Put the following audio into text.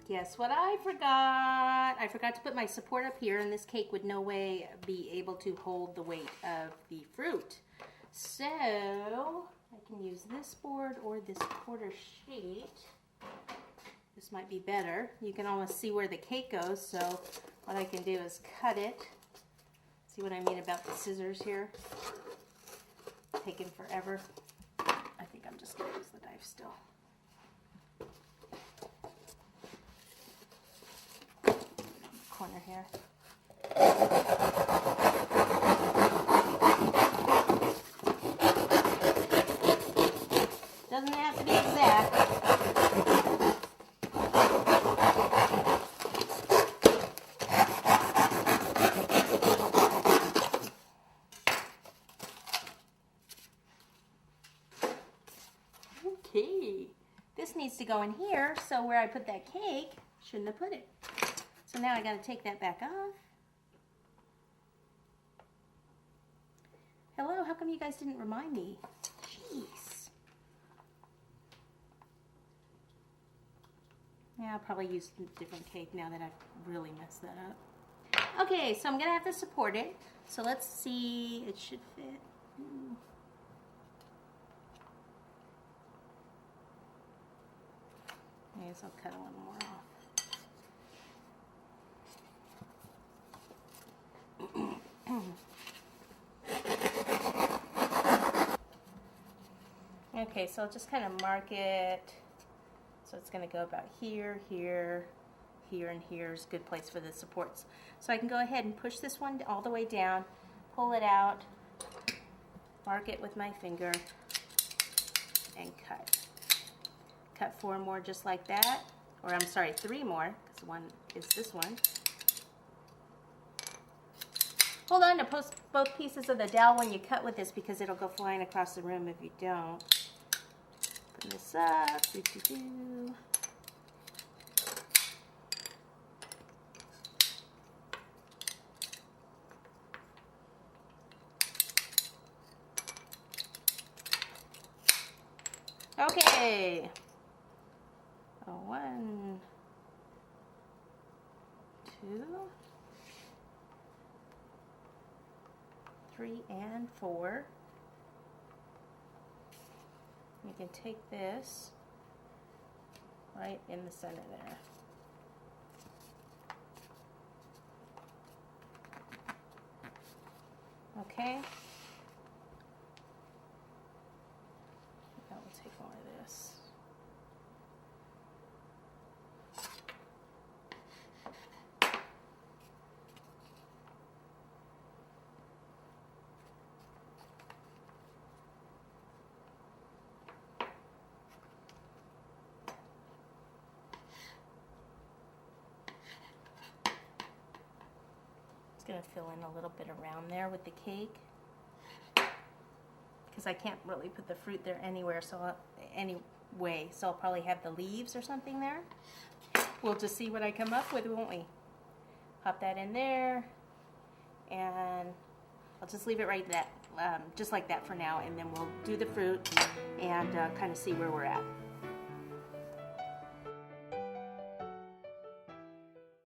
Guess what I forgot? I forgot to put my support up here, and this cake would no way be able to hold the weight of the fruit. So I can use this board or this quarter sheet. This might be better. You can almost see where the cake goes, so what I can do is cut it. See what I mean about the scissors here? Taking forever. I think I'm just going to use the knife still. Corner here. Doesn't have to be exact. Okay, this needs to go in here, so where I put that cake, shouldn't have put it. So now I got to take that back off. Hello, how come you guys didn't remind me? Jeez. Yeah, I'll probably use a different cake now that I've really messed that up. Okay, so I'm going to have to support it. So let's see, it should fit. I guess I'll cut a little more off. Okay, so I'll just kind of mark it. So it's going to go about here, here, here, and here is a good place for the supports. So I can go ahead and push this one all the way down, pull it out, mark it with my finger, and cut. Cut 4 more just like that, or I'm sorry, 3 more, because one is this one. Hold on to both pieces of the dowel when you cut with this, because it'll go flying across the room if you don't. Put this up. Okay. 1, 2, 3, and 4. You can take this right in the center there. Okay. That will take more of this. Going to fill in a little bit around there with the cake, because I can't really put the fruit there anywhere, so I'll probably have the leaves or something there. We'll just see what I come up with, won't we? Pop that in there, and I'll just leave it right just like that for now, and then we'll do the fruit and kind of see where we're at.